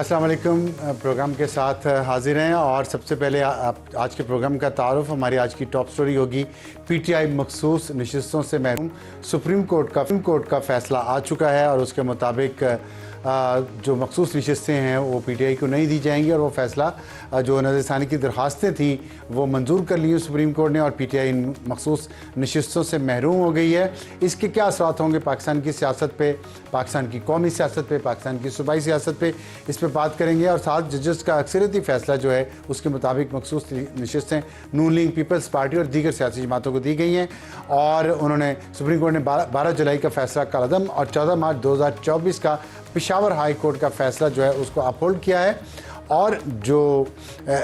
अस्सलाम वालेकुम। प्रोग्राम के साथ हाजिर हैं और सबसे पहले आज के प्रोग्राम का तारुफ हमारी आज की टॉप स्टोरी होगी। पीटीआई मखसूस नशिस्तों से महरूम। सुप्रीम कोर्ट का फैसला आ चुका है और उसके मुताबिक जो मखसूस नशिस्तें हैं वो पीटीआई को नहीं दी जाएंगी और वो फैसला जो नज़रसानी की दरखास्तें थी वो मंजूर कर ली हैं सुप्रीम कोर्ट ने और पीटीआई इन मखसूस नशिस्तों से महरूम हो गई है। इसके क्या असरात होंगे पाकिस्तान की सियासत पे, पाकिस्तान की कौमी सियासत पे, पाकिस्तान की सूबाई सियासत पे, इस पर बात करेंगे। और साथ जजेस का अक्सरियती फैसला जो है उसके मुताबिक मखसूस नशिस्तें नून लीग, पीपल्स पार्टी और दीगर सियासी जमातों को दी गई हैं और उन्होंने सुप्रीम कोर्ट ने 12 जुलाई का फैसला कलअदम और 14 मार्च 2024 का पेशावर हाई कोर्ट का फैसला जो है उसको अपहोल्ड किया है। और जो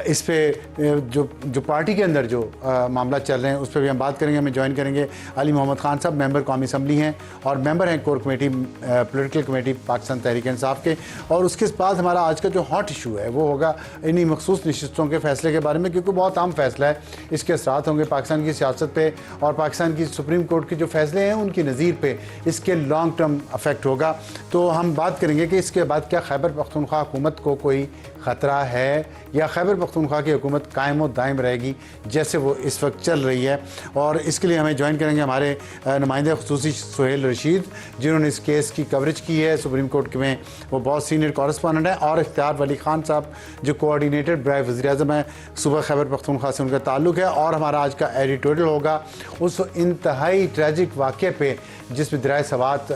इस पे जो पार्टी के अंदर जो मामला चल रहे हैं उस पर भी हम बात करेंगे। हमें ज्वाइन करेंगे अली मोहम्मद खान साहब, मेंबर कौमी असम्बली हैं और मेंबर हैं core committee political committee Pakistan Tehreek Insaf के। और उसके बाद हमारा आज का जो हॉट इशू है वो होगा इन्हीं मखसूस नशिस्तों के फैसले के बारे में, क्योंकि बहुत अहम फैसला है। इसके असरात होंगे पाकिस्तान की सियासत पे और पाकिस्तान की सुप्रीम कोर्ट के जो फैसले हैं उनकी नज़ीर पे इसके लॉन्ग टर्म अफेक्ट होगा। तो हम बात करेंगे कि इसके बाद क्या खैबर पख्तूनख्वा हुकूमत को कोई ख़तरा है या खैबर पख्तूनख्वा की हुकूमत कायम व दायम रहेगी जैसे वो इस वक्त चल रही है। और इसके लिए हमें ज्वाइन करेंगे हमारे नुमाइंदे खुसूसी सुहेल रशीद, जिन्होंने इस केस की कवरेज की है सुप्रीम कोर्ट में, वो बहुत सीनियर कॉरेस्पॉन्डेंट हैं, और इख्तियार वली खान साहब जो कोऑर्डिनेटर बराए वज़ीर-ए-आज़म हैं, सुबह खैबर पख्तूनख्वा से उनका ताल्लुक़ है। और हमारा आज का एडिटोरियल होगा उस इंतहाई ट्रैजिक वाक़े पे जिसमें दरिया सवात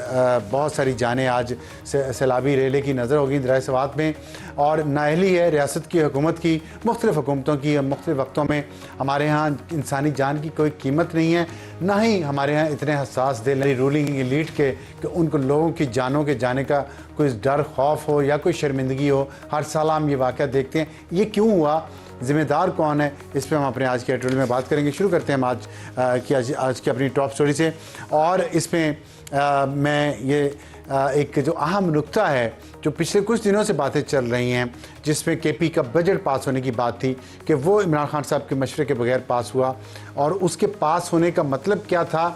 बहुत सारी जानें आज सैलाबी रेले की नज़र होगी दरिया सवात में। और नाअहली है रियासत की हुकूमत की, मुख्तलिफ़ हुकूमतों की मुख्तलिफ़ वक्तों में। हमारे यहाँ इंसानी जान की कोई कीमत नहीं है, ना ही हमारे यहाँ इतने हसास दिल रूलिंग एलीट के कि उनको लोगों की जानों के जाने का कोई डर खौफ हो या कोई शर्मिंदगी हो। हर साल हम ये वाक़या देखते हैं, ये क्यों हुआ, ज़िम्मेदार कौन है, इस पर हम अपने आज के एडिटोरियल में बात करेंगे। शुरू करते हैं हम आज की अपनी टॉप स्टोरी से। और इसमें मैं ये एक जो अहम नुक्ता है जो पिछले कुछ दिनों से बातें चल रही हैं जिसमें केपी का बजट पास होने की बात थी कि वो इमरान खान साहब के मशवरे के बगैर पास हुआ। और उसके पास होने का मतलब क्या था,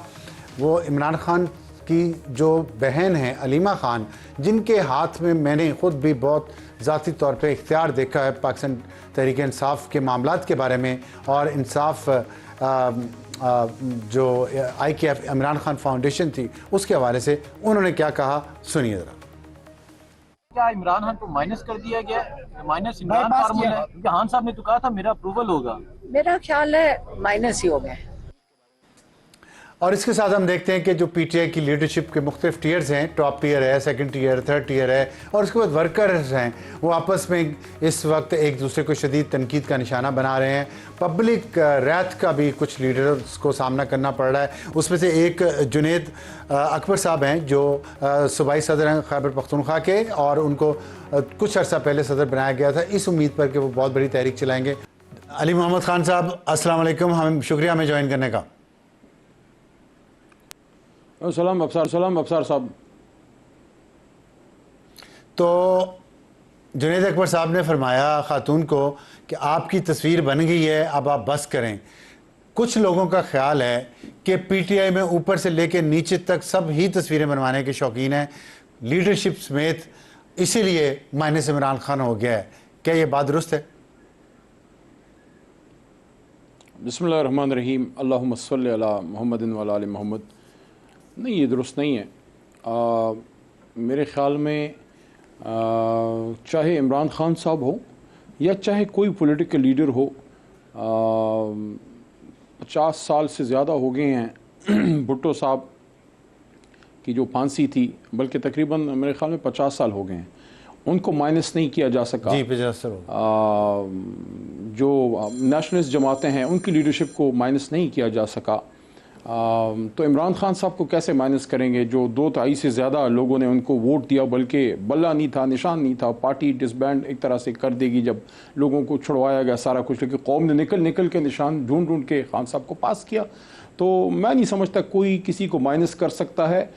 वो इमरान खान की जो बहन है अलीमा खान, जिनके हाथ में मैंने ख़ुद भी बहुत ज़ाती तौर पे इख्तियार देखा है पाकिस्तान तहरीक इंसाफ के मामलात के बारे में और इंसाफ जो IKF इमरान खान फाउंडेशन थी उसके हवाले से उन्होंने क्या कहा, सुनिए ज़रा। क्या इमरान खान को माइनस कर दिया गया? माइनस इमरान फार्मूला है, क्योंकि खान साहब ने तो कहा था मेरा अप्रूवल होगा। मेरा ख्याल है माइनस ही हो गया। और इसके साथ हम देखते हैं कि जो पीटीआई की लीडरशिप के मुख्तलिफ टीयर्स हैं, टॉप टीयर है, सेकंड टीयर, थर्ड टीयर है और उसके बाद वर्कर्स हैं, वो आपस में इस वक्त एक दूसरे को शदीद तनकीद का निशाना बना रहे हैं। पब्लिक रैत का भी कुछ लीडर्स को सामना करना पड़ रहा है। उसमें से एक जुनेद अकबर साहब हैं जो सूबाई सदर हैं खैबर पख्तूनख्वा के, और उनको कुछ अर्सा पहले सदर बनाया गया था इस उम्मीद पर कि वो बहुत बड़ी तहरीक चलाएँगे। अली मोहम्मद खान साहब अस्सलाम वालेकुम, हम शुक्रिया हमें ज्वाइन करने का। सलाम अफसार साहब। तो जुनेद अकबर साहब ने फरमाया खातून को कि आपकी तस्वीर बन गई है, अब आप बस करें। कुछ लोगों का ख्याल है कि पीटीआई में ऊपर से लेकर नीचे तक सब ही तस्वीरें बनवाने के शौकीन हैं, लीडरशिप समेत, इसीलिए माइनस इमरान खान हो गया है। क्या ये बात दुरुस्त है? बिस्मिल्लाहिर्रहमानिर्रहीम, अल्लाहुम्मा सल्लि अला मुहम्मदिन व अला आलि मुहम्मद। नहीं, ये दुरुस्त नहीं है। मेरे ख़्याल में चाहे इमरान खान साहब हो या चाहे कोई पॉलिटिकल लीडर हो, 50 साल से ज़्यादा हो गए हैं भुट्टो साहब की जो फांसी थी, बल्कि तकरीबन मेरे ख़्याल में 50 साल हो गए हैं, उनको माइनस नहीं किया जा सका। जी, 50 जो नेशनलिस्ट जमातें हैं उनकी लीडरशिप को माइनस नहीं किया जा सका। तो इमरान खान साहब को कैसे माइनस करेंगे जो 2/3 से ज़्यादा लोगों ने उनको वोट दिया, बल्कि बल्ला नहीं था, निशान नहीं था। पार्टी डिसबैंड एक तरह से कर देगी जब लोगों को छुड़वाया गया सारा कुछ, लेकिन कौम ने निकल के निशान ढूंढ के खान साहब को पास किया। तो मैं नहीं समझता कोई किसी को माइनस कर सकता है।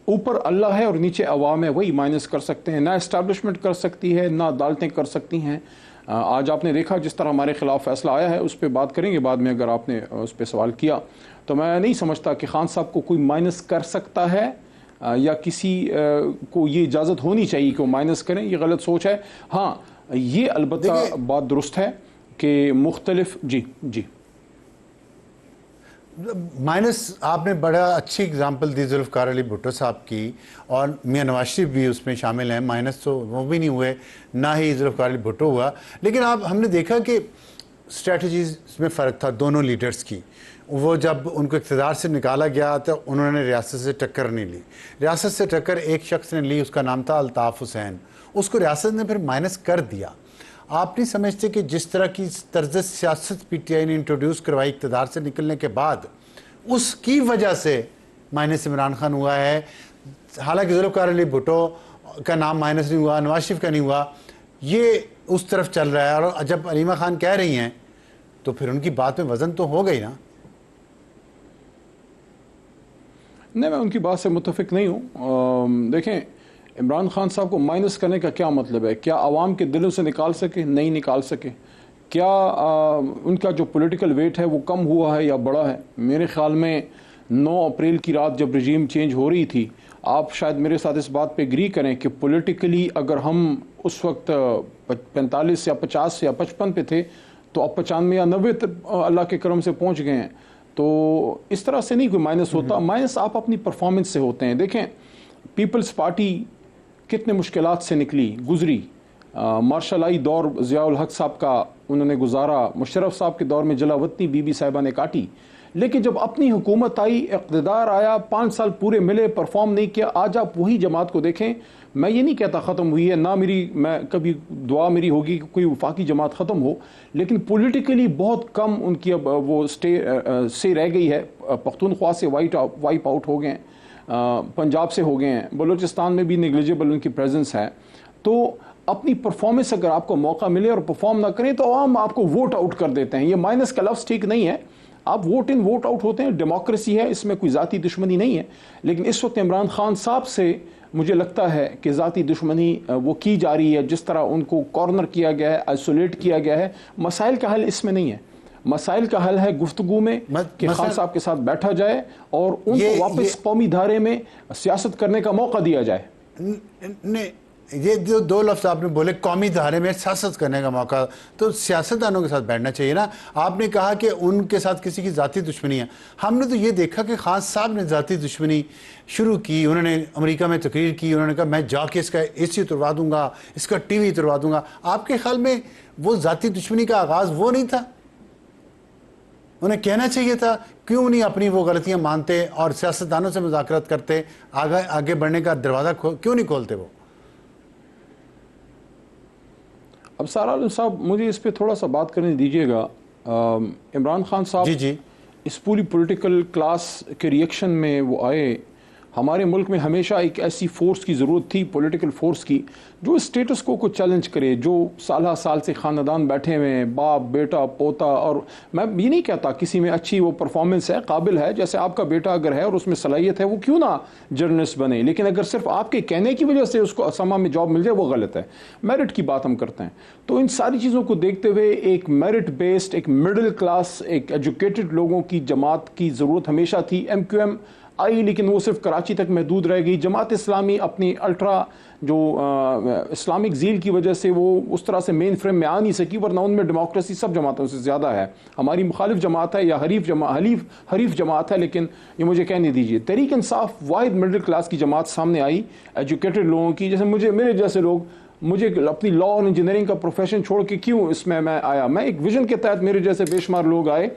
ऊपर अल्लाह है और नीचे अवाम है, वही माइनस कर सकते हैं। ना इस्टेब्लिशमेंट कर सकती है, ना अदालतें कर सकती हैं। आज आपने देखा जिस तरह हमारे ख़िलाफ़ फ़ैसला आया है, उस पर बात करेंगे बाद में अगर आपने उस पर सवाल किया। तो मैं नहीं समझता कि खान साहब को कोई माइनस कर सकता है। या किसी को ये इजाज़त होनी चाहिए कि वो माइनस करें, ये गलत सोच है। हाँ, ये अलबत्ता बात दुरुस्त है कि मुख्तलिफ जी माइनस आपने बड़ा अच्छी एग्जांपल दी जुल्फ़िकार अली भुट्टो साहब की, और मियां नवाज शरीफ भी उसमें शामिल हैं। माइनस तो वो भी नहीं हुए, ना ही जुल्फ़िकार अली भुट्टो हुआ। लेकिन हमने देखा कि स्ट्रेटजीज में फ़र्क था दोनों लीडर्स की। वो जब उनको इक़्तिदार से निकाला गया तो उन्होंने रियासत से टक्कर नहीं ली। रियासत से टक्कर एक शख्स ने ली, उसका नाम था अल्ताफ़ हुसैन। उसको रियासत ने फिर माइनस कर दिया। आप नहीं समझते कि जिस तरह की तर्ज सियासत PTI ने इंट्रोड्यूस करवाई इक़्तिदार से निकलने के बाद, उसकी वजह से माइनस इमरान खान हुआ है? हालांकि जुल्फ़िकार अली भुट्टो का नाम माइनस नहीं हुआ, नवाज शरीफ का नहीं हुआ, ये उस तरफ चल रहा है। और जब अलीमा खान कह रही हैं तो फिर उनकी बात में वज़न तो हो गई ना। नहीं, मैं उनकी बात से मुत्तफिक नहीं हूँ। देखें, इमरान खान साहब को माइनस करने का क्या मतलब है? क्या आवाम के दिलों से निकाल सके? नहीं निकाल सके। क्या उनका जो पॉलिटिकल वेट है वो कम हुआ है या बढ़ा है? मेरे ख्याल में 9 अप्रैल की रात जब रजीम चेंज हो रही थी, आप शायद मेरे साथ इस बात पे एग्री करें कि पॉलिटिकली अगर हम उस वक्त 45 या 50 या 55 पे थे, तो अब 95 या 90 अल्लाह के करम से पहुंच गए हैं। तो इस तरह से नहीं कोई माइनस होता। माइनस आप अपनी परफॉर्मेंस से होते हैं। देखें, पीपल्स पार्टी कितने मुश्किलात से निकली, गुजरी। मार्शल आई दौर ज़ियाउल हक साहब का उन्होंने गुजारा, मुशर्रफ साहब के दौर में जलावतनी बीबी साहिबा ने काटी। लेकिन जब अपनी हुकूमत आई, इक़्तिदार आया, 5 साल पूरे मिले, परफॉर्म नहीं किया। आज आप वही जमात को देखें। मैं ये नहीं कहता ख़त्म हुई है, ना मैं कभी दुआ मेरी होगी कि कोई वफाकी जमात ख़त्म हो, लेकिन पॉलिटिकली बहुत कम उनकी अब वो से रह गई है। पख्तूनख्वा से वाइप आउट हो गए हैं, पंजाब से हो गए हैं, बलूचिस्तान में भी नेग्लिजिबल उनकी प्रेजेंस है। तो अपनी परफॉर्मेंस अगर आपको मौका मिले और परफॉर्म ना करें तो आवाम आपको वोट आउट कर देते हैं। ये माइनस का लफ्ज़ ठीक नहीं है। आप वोट इन वोट आउट होते हैं, डेमोक्रेसी है, इसमें कोई ज़ाती दुश्मनी नहीं है। लेकिन इस वक्त इमरान खान साहब से मुझे लगता है कि ज़ाती दुश्मनी वो की जा रही है। जिस तरह उनको कॉर्नर किया गया है, आइसोलेट किया गया है, मसाइल का हल इसमें नहीं है। मसाइल का हल है गुफ्तगू में कि खान साहब के साथ बैठा जाए और उनको वापस कौमी धारे में सियासत करने का मौका दिया जाए। नहीं, ये जो 2 लफ्ज़ आपने बोले, कौमी धारे में सियासत करने का मौका, तो सियासतदानों के साथ बैठना चाहिए ना। आपने कहा कि उनके साथ किसी की ज़ाती दुश्मनी है। हमने तो ये देखा कि खान साहब ने ज़ाती दुश्मनी शुरू की। उन्होंने अमेरिका में तकरीर की, उन्होंने कहा मैं जाके इसका AC तुड़वा दूंगा, इसका TV तुड़वा दूंगा। आपके ख्याल में वो ज़ाती दुश्मनी का आगाज़ वो नहीं था? उन्हें कहना चाहिए था, क्यों नहीं अपनी वो गलतियां मानते और सियासतदानों से मुज़ाकरत करते, आगे बढ़ने का दरवाज़ा क्यों नहीं खोलते वो? अब सारा आलम साहब, मुझे इस पे थोड़ा सा बात करने दीजिएगा। इमरान खान साहब जी इस पूरी पॉलिटिकल क्लास के रिएक्शन में वो आए। हमारे मुल्क में हमेशा एक ऐसी फोर्स की ज़रूरत थी, पॉलिटिकल फोर्स की, जो स्टेटस को चैलेंज करे, जो साल से ख़ानदान बैठे हुए हैं, बाप बेटा पोता। और मैं ये नहीं कहता किसी में अच्छी वो परफॉर्मेंस है, काबिल है, जैसे आपका बेटा अगर है और उसमें सलाहियत है, वो क्यों ना जर्नलिस्ट बने। लेकिन अगर सिर्फ आपके कहने की वजह से उसको असमा में जॉब मिल जाए, वो गलत है। मेरिट की बात हम करते हैं। तो इन सारी चीज़ों को देखते हुए एक मेरिट बेस्ड, एक मिडिल क्लास, एक एजुकेटेड लोगों की जमात की ज़रूरत हमेशा थी। MQM आई, लेकिन वो सिर्फ कराची तक महदूद रह गई। जमात इस्लामी अपनी अल्ट्रा जो इस्लामिक ज़ील की वजह से वो उस तरह से मेन फ्रेम में आ नहीं सकी, वरना उनमें डेमोक्रेसी सब जमातों से ज़्यादा है। हमारी मुखालिफ जमात है या हरीफ जमात है, लेकिन ये मुझे कहने दीजिए, तहरीक इंसाफ वाहिद मिडिल क्लास की जमात सामने आई, एजुकेटेड लोगों की। जैसे मेरे जैसे लोग, मुझे अपनी लॉ और इंजीनियरिंग का प्रोफेशन छोड़ के क्यों इसमें मैं आया, मैं एक विजन के तहत मेरे जैसे बेशुमार लोग आए,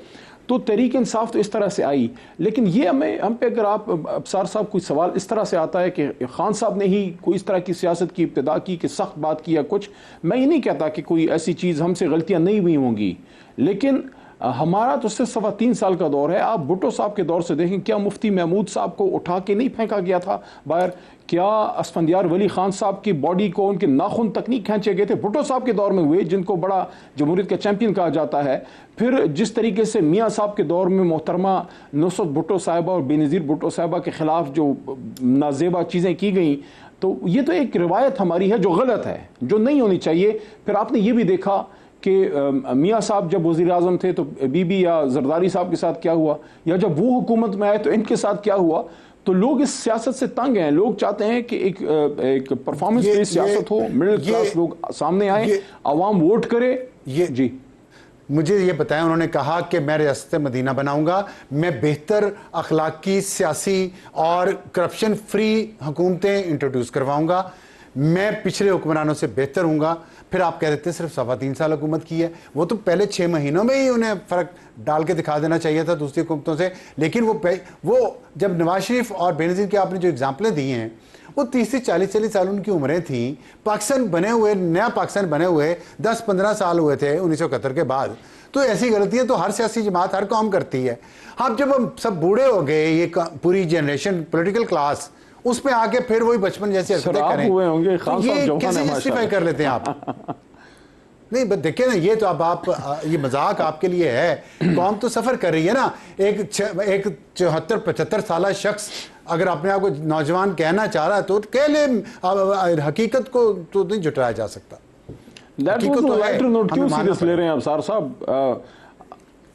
तो तहरीक इंसाफ तो इस तरह से आई। लेकिन ये हम पे अगर आप अबसार साहब कोई सवाल इस तरह से आता है कि खान साहब ने ही कोई इस तरह की सियासत की इब्तिदा की कि सख्त बात की या कुछ, मैं ये नहीं कहता कि कोई ऐसी चीज़ हमसे गलतियां नहीं हुई होंगी, लेकिन हमारा तो सिर्फ 3.25 साल का दौर है। आप भुट्टो साहब के दौर से देखें, क्या मुफ्ती महमूद साहब को उठा के नहीं फेंका गया था बाहर? क्या असफंदियार वली खान साहब की बॉडी को उनके नाखून तक नहीं खींचे गए थे? भुट्टो साहब के दौर में हुए, जिनको बड़ा जमहूरियत का चैंपियन कहा जाता है। फिर जिस तरीके से मियाँ साहब के दौर में मोहतरमा नुसरत भुट्टो साहिबा और बेनज़ीर भुट्टो साहिबा के ख़िलाफ़ जो नाजेबा चीज़ें की गई, तो ये तो एक रिवायत हमारी है जो गलत है, जो नहीं होनी चाहिए। फिर आपने ये भी देखा कि मियाँ साहब जब वज़ीर आज़म थे तो बीबी या जरदारी साहब के साथ क्या हुआ, या जब वो हुकूमत में आए तो इनके साथ क्या हुआ। तो लोग इस सियासत से तंग हैं। लोग चाहते हैं कि एक परफॉर्मेंस बेस्ड सियासत हो, मिडिल क्लास लोग सामने आए, आवाम वोट करे। ये जी मुझे ये बताया, उन्होंने कहा कि मैं रियासत मदीना बनाऊंगा, मैं बेहतर अखलाकी, सियासी और करप्शन फ्री हुकूमतें इंट्रोड्यूस करवाऊंगा, मैं पिछले हुक्मरानों से बेहतर हूँगा। फिर आप कह देते हैं सिर्फ 3.25 साल हुकूमत की है। वो तो पहले 6 महीनों में ही उन्हें फ़र्क डाल के दिखा देना चाहिए था दूसरी हुकूमतों से। लेकिन वो जब नवाज शरीफ और बेनज़ीर की आपने जो एग्जाम्पलें दी हैं, वो 30 से 40 साल उनकी उम्रें थी। पाकिस्तान बने हुए, नया पाकिस्तान बने हुए 10-15 साल हुए थे 1971 के बाद। तो ऐसी गलतियां तो हर सियासी जमात, हर कौम करती है। अब जब हम सब बूढ़े हो गए, ये पूरी जनरेशन, पॉलिटिकल क्लास, उस पे आके फिर वही बचपन जैसी हरकतें करें, हुए होंगे, तो ये कैसे जस्टिफाई कर लेते हैं आप? नहीं बस देखिए ना, ये तो अब आप ये मजाक आपके लिए है। कौम तो सफर कर रही है ना। एक 74-75 साल शख्स अगर अपने आप को नौजवान कहना चाह रहा है तो कह ले। हकीकत को तो नहीं जुटाया जा सकता। क्यों सीरियस ले रहे हैं अफसार साहब?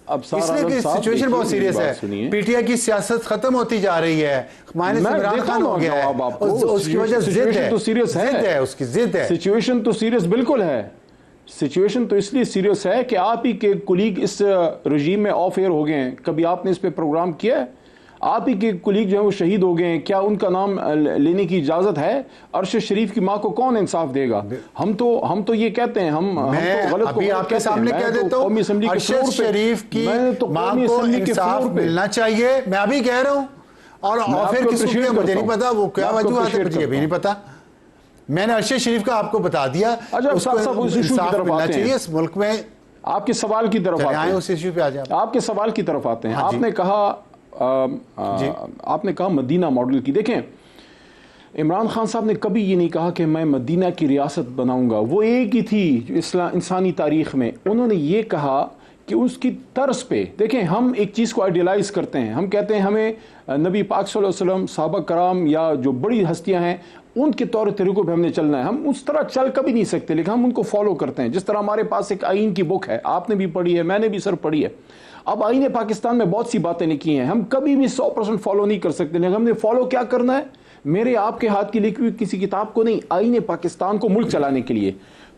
इसलिए कि सिचुएशन बहुत सीरियस है। पीटीआई की सियासत खत्म होती जा रही है, माइनस इमरान खान हो गया है, उसकी वजह जिद है, तो सीरियस है, उसकी जिद है। सिचुएशन तो सीरियस बिल्कुल है। सिचुएशन तो इसलिए सीरियस है कि आप ही के कुलीग इस रजीम में ऑफ एयर हो गए हैं। कभी आपने इस पे प्रोग्राम किया है? आप ही के कुलीग जो है वो शहीद हो गए हैं, क्या उनका नाम लेने की इजाजत है? अरशद शरीफ की मां को कौन इंसाफ देगा? हम तो ये कहते हैं, हम तो गलत अभी आपके सामने कह देता हूं, अरशद शरीफ की मां को इंसाफ मिलना चाहिए। मैं अभी कह रहा हूं। और फिर किसी को मुझे नहीं पता वो क्या वजूहत है, मुझे भी नहीं पता। मैंने अरशद शरीफ का आपको बता दिया। उसको इंसाफ मिलना चाहिए इस मुल्क में। आपके सवाल की तरफ आते हैं, उस इश्यू पे आ जाए। आपके सवाल की तरफ आते हैं। आपने कहा मदीना मॉडल की। देखें, इमरान खान साहब ने कभी ये नहीं कहा कि मैं मदीना की रियासत बनाऊंगा। वो एक ही थी इंसानी तारीख में। उन्होंने ये कहा कि उसकी तर्ज पे, देखें, हम एक चीज़ को आइडियलाइज करते हैं। हम कहते हैं हमें नबी पाक सल्लल्लाहु अलैहि वसल्लम, सहाबा कराम या जो बड़ी हस्तियां हैं उनके तौर तरीकों पे हमने चलना है। हम उस तरह चल कभी नहीं सकते, लेकिन हम उनको फॉलो करते हैं। जिस तरह हमारे पास एक आइन की बुक है, आपने भी पढ़ी है, मैंने भी सर पढ़ी है। अब आईने पाकिस्तान में बहुत सी बातें लिखी हैं, हम कभी भी 100% फॉलो नहीं कर सकते, लेकिन हमने फॉलो क्या करना है? मेरे आपके हाथ की लिखी हुई किसी किताब को नहीं, आईने पाकिस्तान को मुल्क चलाने के लिए।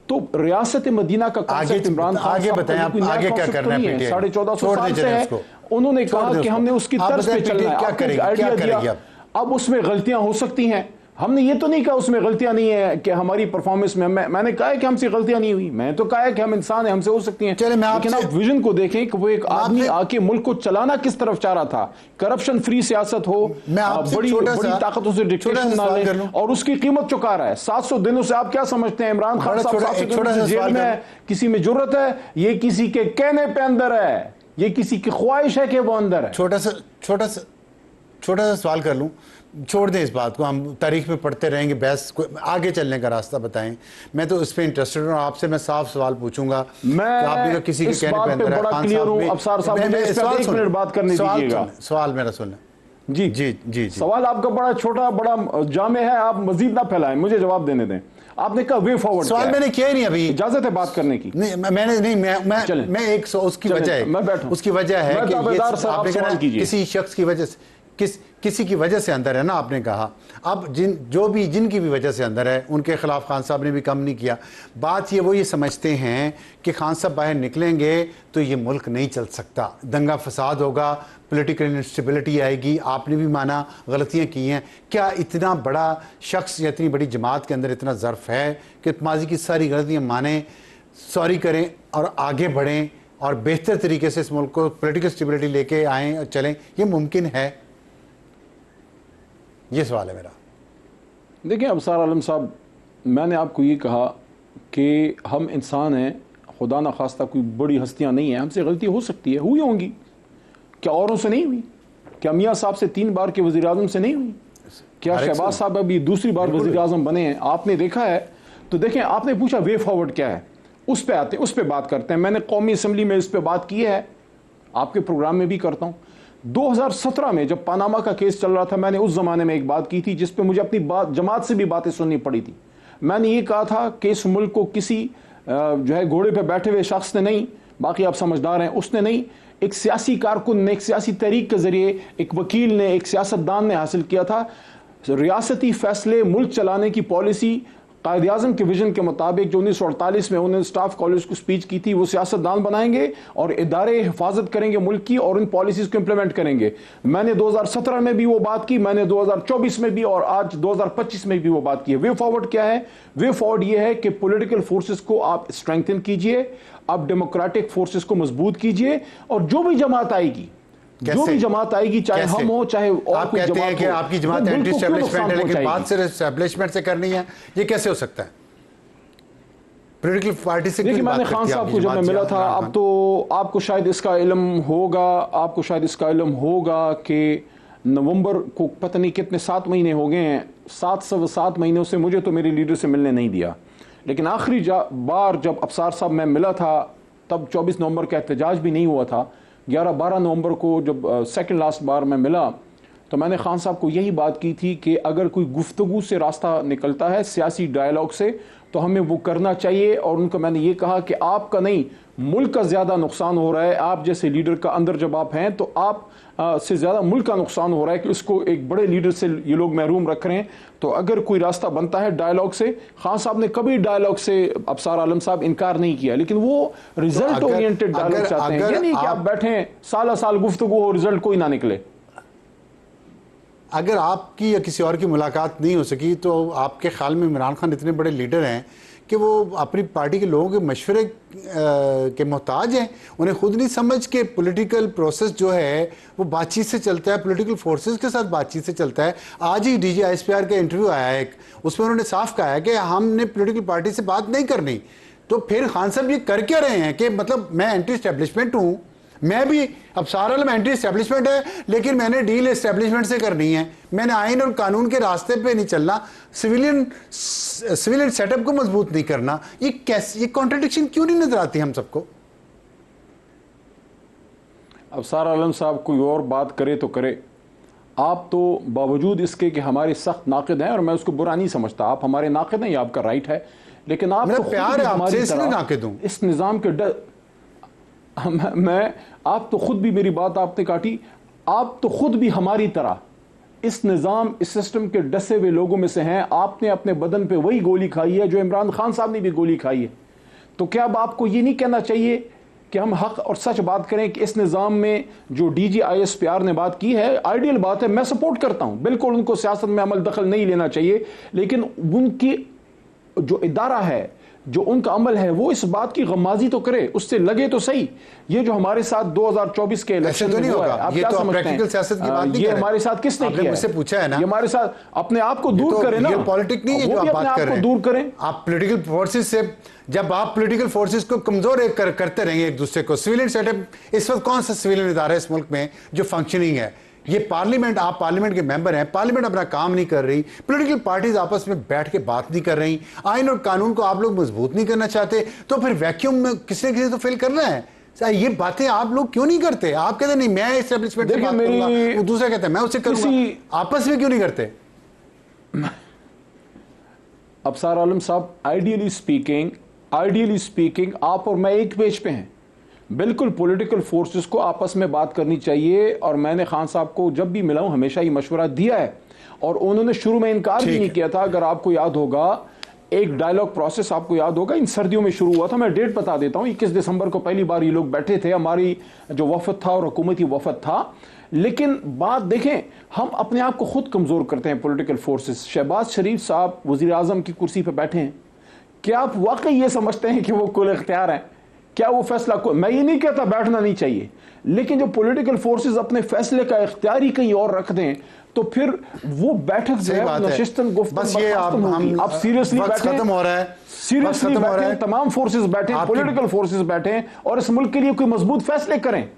तो रियासत मदीना का कांसेप्ट इमरान खान आगे बताएं, आप आगे क्या करना है? 1450 साल से है। उन्होंने कहा कि हमने उसकी तर्ज पे चलना है। आइडिया दिया। अब उसमें गलतियां हो सकती हैं। हमने ये तो नहीं कहा उसमें गलतियां नहीं है कि हमारी परफॉर्मेंस में, मैंने कहा है कि हमसे गलतियां नहीं हुई। मैं तो कहा है कि हम इंसान हैं, हमसे हो सकती हैं। लेकिन आप विजन को देखें कि वो एक आदमी आके मुल्क को चलाना किस तरफ चाह रहा था। करप्शन फ्री सियासत हो, बड़ी ताकतों से डिक्टेशन ना ले, और उसकी कीमत चुका रहा है। 700 दिनों से आप क्या समझते हैं? इमरान खान साहब जेल में है, किसी में जुर्रत है? ये किसी के कहने पे अंदर है, ये किसी की ख्वाहिश है कि वो अंदर है। छोटा सा सवाल कर लूं, छोड़ दें इस बात को, हम तारीख में पढ़ते रहेंगे, बहस को आगे चलने का रास्ता बताएं। मैं तो इस पे इंटरेस्टेड हूं, आपसे मैं साफ सवाल पूछूंगा। मैं किसी के कहने पे अंदर है, खान साहब बात करने दीजिएगा। सवाल मेरा सुनना। जी जी जी, सवाल आपका बड़ा छोटा, बड़ा जामे है, आप मजीद ना फैलाएं, मुझे जवाब देने दें। आपने कहा वे फॉरवर्ड, सवाल मैंने किया ही नहीं अभी। इजाजत है बात करने की? नहीं, मैंने नहीं, मैं एक उसकी वजह है, मैं बैठूं, उसकी वजह है कि किसी शख्स की वजह से, किसी की वजह से अंदर है ना, आपने कहा। अब जिनकी भी वजह से अंदर है, उनके खिलाफ खान साहब ने भी कम नहीं किया। बात वो ये समझते हैं कि खान साहब बाहर निकलेंगे तो ये मुल्क नहीं चल सकता, दंगा फसाद होगा, पॉलिटिकल इंस्टेबिलिटी आएगी। आपने भी माना गलतियां की हैं। क्या इतना बड़ा शख्स या इतनी बड़ी जमात के अंदर इतना ज़र्फ है कि माजी की सारी गलतियां माने, सॉरी करें और आगे बढ़ें और बेहतर तरीके से इस मुल्क को पॉलिटिकल स्टेबिलिटी लेके आएँ और चलें? ये मुमकिन है? ये सवाल है मेरा। देखिए अबसार आलम साहब, मैंने आपको ये कहा कि हम इंसान हैं, खुदा न खास्ता कोई बड़ी हस्तियां नहीं हैं, हमसे गलती हो सकती है, हुई होंगी। क्या औरों से नहीं हुई? क्या मियाँ साहब से 3 बार के वज़ीर आज़म से नहीं हुई? क्या शहबाज साहब अभी दूसरी बार वज़ीर आज़म बने हैं? आपने देखा है? तो देखें, आपने पूछा वे फॉरवर्ड क्या है, उस पर आते हैं, उस पर बात करते हैं। मैंने कौमी असम्बली में इस पर बात की है, आपके प्रोग्राम में भी करता हूँ। 2017 में जब पनामा का केस चल रहा था, मैंने उस जमाने में एक बात की थी जिस पे मुझे अपनी जमात से भी बातें सुननी पड़ी थी। मैंने ये कहा था कि इस मुल्क को किसी जो है घोड़े पे बैठे हुए शख्स ने नहीं, बाकी आप समझदार हैं, उसने नहीं, एक सियासी कारकुन ने, एक सियासी तहरीक के जरिए, एक वकील ने, एक सियासतदान ने हासिल किया था। रियासती फैसले, मुल्क चलाने की पॉलिसी कायद आज़म के विजन के मुताबिक जो 1948 में उन्होंने स्टाफ कॉलेज को स्पीच की थी, वो सियासतदान बनाएंगे और इदारे हिफाजत करेंगे मुल्क की और इन पॉलिसीज़ को इम्प्लीमेंट करेंगे। मैंने 2017 में भी वो बात की, मैंने 2024 में भी और आज 2025 में भी वो बात की है। वे फॉरवर्ड क्या है? वे फॉरवर्ड ये है कि पॉलिटिकल फोर्सेस को आप स्ट्रेंथन कीजिए, आप डेमोक्रेटिक फोर्सेस को मजबूत कीजिए, और जो भी जमात आएगी, जो भी जमात आएगी, चाहे हम हो चाहे और आप कहते हैं कि आपकी जमात एंटी एस्टेब्लिशमेंट है, लेकिन बात सिर्फ एस्टेब्लिशमेंट से करनी है, ये कैसे हो सकता है? पॉलिटिकल पार्टी से देखिए, मैंने खान साहब को जब मैं मिला था, अब तो आपको शायद इसका इल्म होगा कि नवंबर को पता नहीं कितने 7 महीने हो गए हैं, 7 महीनों से मुझे तो मेरे लीडर से मिलने नहीं दिया। लेकिन आखिरी बार जब अफसार साहब मैं मिला था तब 24 नवंबर का एहतजाज भी नहीं हुआ था। 11-12 नवंबर को जब सेकंड लास्ट बार मैं मिला तो मैंने खान साहब को यही बात की थी कि अगर कोई गुफ्तगू से रास्ता निकलता है, सियासी डायलॉग से, तो हमें वो करना चाहिए। और उनको मैंने ये कहा कि आपका नहीं, मुल्क का ज़्यादा नुकसान हो रहा है, आप जैसे लीडर का अंदर जब आप हैं तो आप से ज़्यादा मुल्क का नुकसान हो रहा है कि उसको एक बड़े लीडर से ये लोग महरूम रख रहे हैं। तो अगर कोई रास्ता बनता है डायलॉग से, खान साहब ने कभी डायलॉग से, अफसार आलम साहब, इनकार नहीं किया, लेकिन वो रिजल्ट ओरिएंटेड डायलॉग चाहते हैं। ये नहीं कि आप बैठें साल गुफ्तगू हो, रिजल्ट कोई ना निकले। अगर आपकी या किसी और की मुलाकात नहीं हो सकी तो आपके ख्याल में इमरान खान इतने बड़े लीडर हैं कि वो अपनी पार्टी के लोगों के मशवरे के मोहताज हैं? उन्हें खुद नहीं समझ के पॉलिटिकल प्रोसेस जो है वो बातचीत से चलता है, पॉलिटिकल फोर्सेस के साथ बातचीत से चलता है। आज ही DGISPR का इंटरव्यू आया है, उसमें उन्होंने साफ कहा है कि हमने पॉलिटिकल पार्टी से बात नहीं करनी। तो फिर खान साहब ये कर क्या रहे हैं कि मतलब मैं एंटी एस्टेब्लिशमेंट हूँ, मैं भी, अब सारा एंटी एस्टेब्लिशमेंट है, लेकिन मैंने डील एस्टेब्लिशमेंट से करनी है, मैंने आइन और कानून के रास्ते पे नहीं चलना, सिविलियन सेटअप को मजबूत नहीं करना। ये कैसे, ये कॉन्ट्रडिक्शन क्यों नहीं नजर आती हम सबको? अब सारा आलम साहब कोई और बात करे तो करे, आप तो बावजूद इसके कि हमारे सख्त नाक़िद हैं, और मैं उसको बुरा नहीं समझता, आप हमारे नाक़िद हैं, ये आपका राइट है, लेकिन आप तो प्यार है आपसे इसलिए नाक़िद हूं, इस निज़ाम के डर मैं आप तो खुद भी, मेरी बात आपने काटी, आप तो खुद भी हमारी तरह इस निज़ाम, इस सिस्टम के डसे हुए लोगों में से हैं। आपने अपने बदन पे वही गोली खाई है जो इमरान खान साहब ने भी गोली खाई है। तो क्या अब आपको ये नहीं कहना चाहिए कि हम हक और सच बात करें कि इस निज़ाम में जो DGISPR ने बात की है, आइडियल बात है, मैं सपोर्ट करता हूं, बिल्कुल उनको सियासत में अमल दखल नहीं लेना चाहिए, लेकिन उनकी जो इदारा है, जो उनका अमल है, वो इस बात की गमाजी तो करे, उससे लगे तो सही। ये जो हमारे साथ 2024 के इलेक्शन तो में हुआ है, आप क्या समझते हैं? सियासत की बात नहीं ये हमारे साथ किसने किया? मुझसे पूछा है ना, ये हमारे साथ, अपने आप को दूर करें ना, ये पॉलिटिक्स नहीं है जो आप बात कर रहे हैं, दूर करें। आप पॉलिटिकल फोर्सेस से, जब आप पॉलिटिकल फोर्सेस को कमजोर करते रहेंगे एक दूसरे को, सिविलियन सेटअप, इस वक्त कौन सा सिविलियन इदारा है इस मुल्क में जो फंक्शनिंग है? ये पार्लियामेंट, आप पार्लियामेंट के मेंबर हैं, पार्लियामेंट अपना काम नहीं कर रही, पॉलिटिकल पार्टीज आपस में बैठ के बात नहीं कर रही, आइन और कानून को आप लोग मजबूत नहीं करना चाहते, तो फिर वैक्यूम में किसी न किसी तो फिल करना है। ये बातें आप लोग क्यों नहीं करते? आप कहते नहीं मैं एस्टेब्लिशमेंट से बात करूंगा, वो दूसरा कहता है मैं उससे करूंगा, आपस में क्यों नहीं करते? अफसार आलम साहब, आइडियली स्पीकिंग आप और मैं एक पेज पे हैं। बिल्कुल पॉलिटिकल फोर्सेस को आपस में बात करनी चाहिए, और मैंने खान साहब को जब भी मिला हूं हमेशा ये मशवरा दिया है, और उन्होंने शुरू में इनकार भी नहीं किया था। अगर आपको याद होगा, एक डायलॉग प्रोसेस आपको याद होगा, इन सर्दियों में शुरू हुआ था। मैं डेट बता देता हूं, 21 दिसंबर को पहली बार ये लोग बैठे थे, हमारी जो वफद था और हुकूमती वफद था। लेकिन बात देखें, हम अपने आप को खुद कमजोर करते हैं पॉलिटिकल फोर्सेस। शहबाज शरीफ साहब वजीर आजम की कुर्सी पर बैठे हैं, क्या आप वाकई ये समझते हैं कि वो कुल इख्तियार हैं? क्या वो फैसला मैं ये नहीं कहता बैठना नहीं चाहिए, लेकिन जो पॉलिटिकल फोर्सेस अपने फैसले का इख्तियार ही कहीं और रख दें, तो फिर वो बैठक जो है नशिस्तन गुफ्तगू, आप सीरियसली बैठे, खत्म हो रहा है, सीरियसली बैठे, तमाम फोर्सेस बैठे, पॉलिटिकल फोर्सेस बैठे, और इस मुल्क के लिए कोई मजबूत फैसले करें।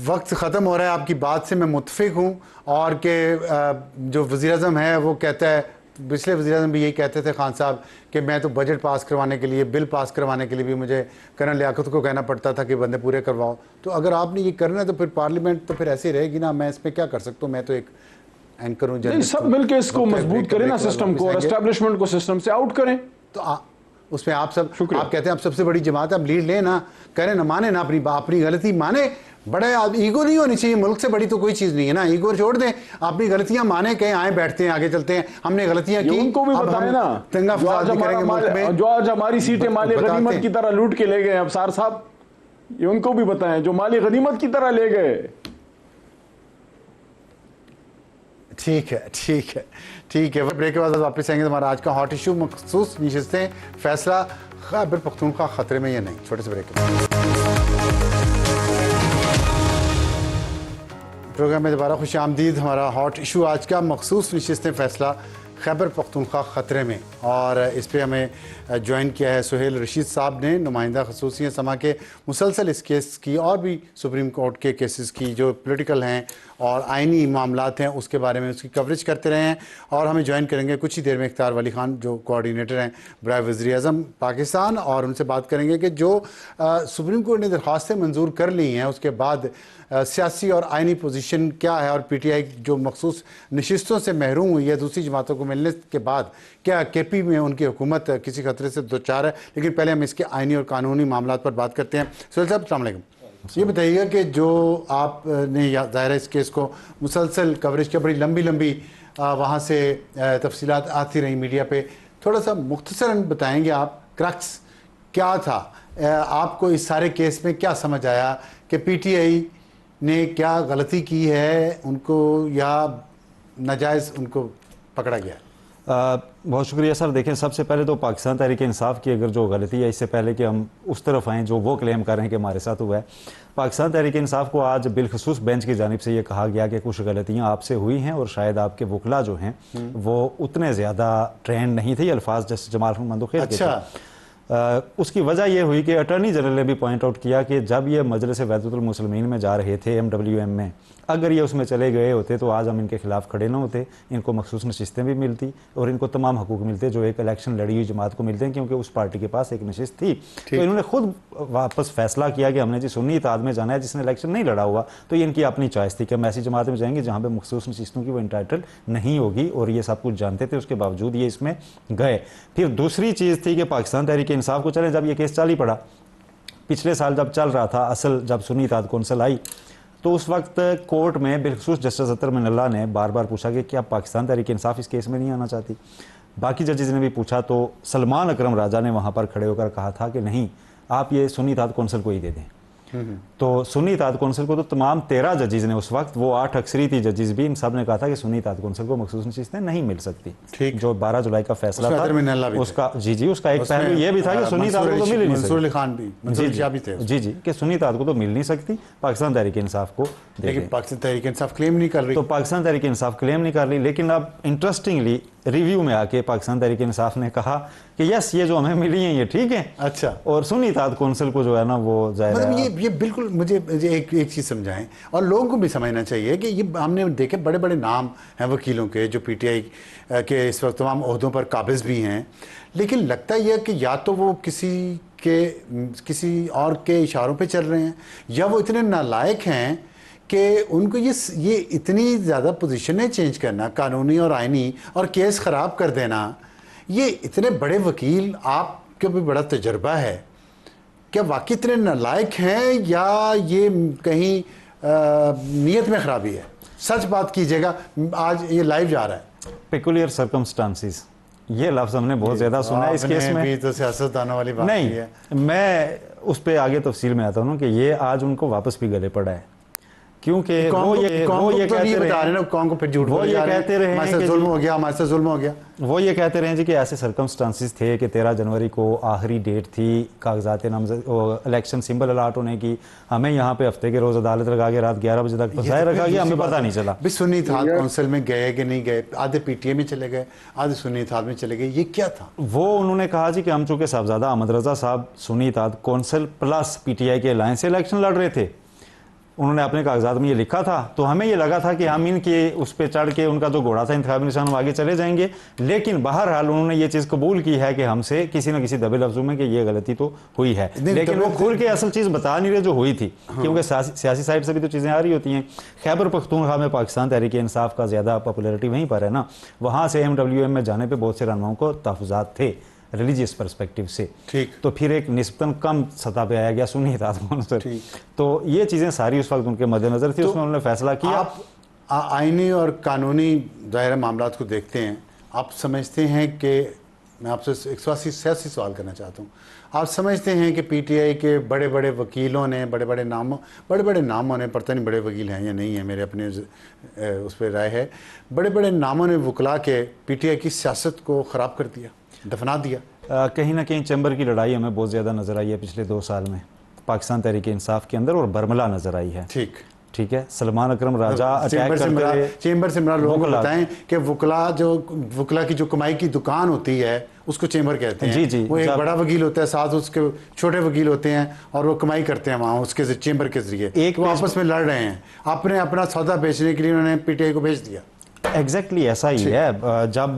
वक्त ख़त्म हो रहा है, आपकी बात से मैं मुत्फिक हूँ, और कि जो वज़ीर आज़म है वो कहता है, पिछले वज़ीर आज़म भी यही कहते थे खान साहब कि मैं तो बजट पास करवाने के लिए, बिल पास करवाने के लिए भी मुझे कर्नल लियाकत को कहना पड़ता था कि बंदे पूरे करवाओ। तो अगर आपने ये करना है तो फिर पार्लियामेंट तो फिर ऐसे रहेगी ना, मैं इसमें क्या कर सकता हूँ, मैं तो एक एंकर हूँ। सब मिलकर इसको मजबूत करें ना, सिस्टम को, एस्टेब्लिशमेंट को सिस्टम से आउट करें। तो उसमें आप सब आप कहते हैं आप सबसे बड़ी जमात है, आप लीड लें ना, करें ना, माने ना, अपनी गलती माने। बड़े ईगो नहीं होनी चाहिए, मुल्क से बड़ी तो कोई चीज़ नहीं है ना, ईगो छोड़ दें, अपनी गलतियां माने, कहीं आए बैठते हैं, आगे चलते हैं, हमने गलतियां की, उनको भी बताएं ना, दंगा फसाद नहीं करेंगे मुल्क में। जो आज हमारी सीटें माली गनीमत की तरह लूट के ले गए अफसार साहब, ये उनको भी बताएं जो माली गनीमत की तरह ले गए। ठीक है, ठीक है, ठीक है। ब्रेक के बाद वापस आएंगे। हमारा आज का हॉट इशू मखसूस नशिस्तें, फैसला खैबर पख्तूनख्वा खतरे में या नहीं। छोटे से ब्रेक के बाद प्रोग्राम में दोबारा खुश आमदीद। हमारा हॉट इशू आज का मखसूस नशिस्तें, फैसला खैबर पख्तूनख्वा ख़तरे में, और इस पर हमें ज्वाइन किया है सुहेल रशीद साहब ने, नुमाइंदा खसूसियत समा के, मुसलसल इस केस की और भी सुप्रीम कोर्ट के केसेस की जो पॉलिटिकल हैं और आइनी मामलात हैं उसके बारे में उसकी कवरेज करते रहे हैं। और हमें ज्वाइन करेंगे कुछ ही देर में इख्तियार वली खान जो कोऑर्डिनेटर हैं बराए वज़ीर-ए-आज़म पाकिस्तान, और उनसे बात करेंगे कि जो सुप्रीम कोर्ट ने दरख्वास्तें मंजूर कर ली हैं उसके बाद सियासी और आइनी पोजीशन क्या है, और पीटीआई जो मखसूस नशिस्तों से महरूम हुई है दूसरी जमातों को मिलने के बाद क्या केपी में उनकी हुकूमत किसी खतरे से दो चार है। लेकिन पहले हम इसके आइनी और कानूनी मामलात पर बात करते हैं। सुहेल साहब अस्सलाम वालेकुम, ये बताइएगा कि जो आपने ज़ाहिर है इस केस को मुसलसल कवरेज किया, बड़ी लंबी लंबी वहाँ से तफसीलात आती रही मीडिया पे, थोड़ा सा मुख्तसरन बताएंगे आप क्रक्स क्या था, आपको इस सारे केस में क्या समझ आया कि पीटीआई ने क्या गलती की है उनको, या नाजायज़ उनको पकड़ा गया? बहुत शुक्रिया सर। देखें, सबसे पहले तो पाकिस्तान तहरीक इंसाफ की अगर जो गलती है, इससे पहले कि हम उस तरफ आएँ जो वो क्लेम कर रहे हैं कि हमारे साथ हुआ है, पाकिस्तान तहरीक इंसाफ को आज बिलखसूस बेंच की जानिब से ये कहा गया कि कुछ गलतियां आपसे हुई हैं और शायद आपके वकला जो हैं वो उतने ज़्यादा ट्रेंड नहीं थे। ये अल्फाज जैसे जमाल मंदोखेर के थे। उसकी वजह यह हुई कि अटॉर्नी जनरल ने भी पॉइंट आउट किया कि जब ये मजलिस वहदतुल मुस्लिमीन में जा रहे थे MWM में, अगर ये उसमें चले गए होते तो आज हम इनके खिलाफ खड़े ना होते, इनको मखसूस नशिस्तें भी मिलती और इनको तमाम हकूक मिलते जो एक इलेक्शन लड़ी हुई जमात को मिलते हैं, क्योंकि उस पार्टी के पास एक नशिस्त थी। तो इन्होंने खुद वापस फैसला किया कि हमने जी सुन्नी इत्तेहाद में जाना है, जिसने इलेक्शन नहीं लड़ा हुआ, तो ये इनकी अपनी चॉइस थी कि हम ऐसी जमात में जाएंगे जहाँ पर मखसूस नशिस्तों की वो इंटाइटल नहीं होगी, और ये सब कुछ जानते थे, उसके बावजूद ये इसमें गए। फिर दूसरी चीज़ थी कि पाकिस्तान तहरीक इंसाफ को चले, जब ये केस चल ही पड़ा, पिछले साल जब चल रहा था असल, जब सुन्नी इत्तेहाद कौंसिल आई, तो उस वक्त कोर्ट में बिलखसूस जस्टिस अतर मिनल्ला ने बार बार पूछा कि क्या पाकिस्तान तहरीक इंसाफ इस केस में नहीं आना चाहती। बाकी जजेस ने भी पूछा, तो सलमान अकरम राजा ने वहाँ पर खड़े होकर कहा था कि नहीं, आप ये सुन्नी इत्तेहाद कौंसिल को ही दे दें। तो सुन्नी इत्तेहाद कौंसिल को तो तमाम 13 जजेस ने, उस वक्त वो 8 अक्सरीती जजेस भी, इन सब ने कहा था कि सुन्नी इत्तेहाद कौंसिल को मखसूस नशिस्तें नहीं मिल सकती। जो 12 जुलाई का फैसला था उसका उसका एक पहलू ये भी था कि सुन्नी इत्तेहाद को तो मिल ही नहीं सकती। जी कि सुन्नी इत्तेहाद को तो मिल नहीं सकती, पाकिस्तान तहरीक इंसाफ को। लेकिन पाकिस्तान तहरीक इंसाफ क्लेम नहीं कर रही, तो पाकिस्तान तहरीक इंसाफ क्लेम नहीं कर रही। लेकिन अब इंटरेस्टिंगली रिव्यू में आके पाकिस्तान तहरीक इंसाफ ने कहा कि यस, ये जो हमें मिली है ये ठीक है। अच्छा, और सुन्नी इत्तेहाद कौंसिल को जो है ना वो मतलब ये बिल्कुल मुझे एक चीज़ समझाएं, और लोगों को भी समझना चाहिए कि ये हमने देखे बड़े बड़े नाम हैं वकीलों के जो पीटीआई के इस वक्त तमाम ओहदों पर काबिज भी हैं, लेकिन लगता यह कि या तो वो किसी और के इशारों पे चल रहे हैं, या वो इतने नालायक हैं कि उनको ये इतनी ज़्यादा पोजीशनें चेंज करना, कानूनी और आइनी, और केस ख़राब कर देना, ये इतने बड़े वकील, आपको भी बड़ा तजर्बा है, क्या वाकई इतने नालायक हैं या ये कहीं नीयत में ख़राबी है? सच बात कीजिएगा, आज ये लाइव जा रहा है। पेकुलियर सर्कमस्टांसिस, ये लफ्ज़ हमने बहुत ज़्यादा सुना है इस केस में। भी तो सियासतदानों वाली बात नहीं है। मैं उस पर आगे तफसील में आता हूँ कि ये आज उनको वापस भी गले पड़ा है, क्योंकि वो ये कहते रहे ना, कौन को फिर झूठ वो ये कहते रहे हमारे साथ जुल्म हो गया, हमारे साथ जुल्म हो गया। वो ये कहते रहे जी कि ऐसे सर्कमस्टांसिस थे कि 13 जनवरी को आखिरी डेट थी कागजात नामजद इलेक्शन सिंबल अलाट होने की, हमें यहाँ पे हफ्ते के रोज़ अदालत लगा के रात 11 बजे तक फंसाए रखा गया, हमें पता नहीं चला। सुन्नी इत्तेहाद कौंसिल में गए कि नहीं गए, आधे पीटीआई में चले गए, आधे सुन्नी इत्तेहाद में चले गए, ये क्या था? वो उन्होंने कहा जी कि हम चूँकि साहबजादा अहमद रजा साहब सुन्नी इत्तेहाद कौंसिल प्लस पीटीआई के अलायंस से इलेक्शन लड़ रहे थे, उन्होंने अपने कागजात में ये लिखा था, तो हमें ये लगा था कि हम इनके उस पर चढ़ के उनका जो घोड़ा था इंतखाबी निशान, हम आगे चले जाएंगे। लेकिन बहरहाल उन्होंने ये चीज़ कबूल की है कि हमसे किसी न किसी दबे लफ्ज़ों में कि ये गलती तो हुई है, लेकिन वो खुल के असल चीज़ बता नहीं रहे जो हुई थी। क्योंकि सियासी साइड से भी तो चीज़ें आ रही होती हैं। खैबर पख्तूनख्वा में पाकिस्तान तहरीक इंसाफ का ज़्यादा पॉपुलरिटी वहीं पर है ना, वहाँ से MWM में जाने पर बहुत से रहनुमाओं को तहफ़्फ़ुज़ात थे, रिलीजियस पर्सपेक्टिव से, ठीक। तो फिर एक निस्बतन कम सतह पे आया गया सुन्नी इत्तेहाद को आंसर। तो ये चीज़ें सारी उस वक्त उनके मद्देनज़र थी, उसमें उन्होंने फैसला किया। आप आईनी और कानूनी दायरा मामलात को देखते हैं, आप समझते हैं कि मैं आपसे एक सियासी सवाल करना चाहता हूँ, आप समझते हैं कि पीटीआई के बड़े बड़े वकीलों ने बड़े बड़े नामों ने, पता नहीं बड़े वकील हैं या नहीं है, मेरे अपने उस पर राय है, बड़े बड़े नामों ने वकला के पीटीआई की सियासत को ख़राब कर दिया, दफना दिया? कहीं ना कहीं चैम्बर की लड़ाई हमें बहुत ज़्यादा नज़र आई है पिछले 2 साल में, पाकिस्तान तहरीक इंसाफ के अंदर, और बरमला नज़र आई है। ठीक है, सलमान अकरम राजा अटैक करते, चेंबर से लोगों को बताएं कि वकला की जो कमाई की दुकान होती है उसको चेंबर कहते हैं। जी, वो एक बड़ा वकील होता है, साथ उसके छोटे वकील होते हैं और वो कमाई करते हैं वहाँ उसके चेंबर के जरिए, एक वो आपस में लड़ रहे हैं, आपने अपना सौदा बेचने के लिए उन्होंने पीटीआई को भेज दिया। एग्जैक्टली ऐसा ही है। जब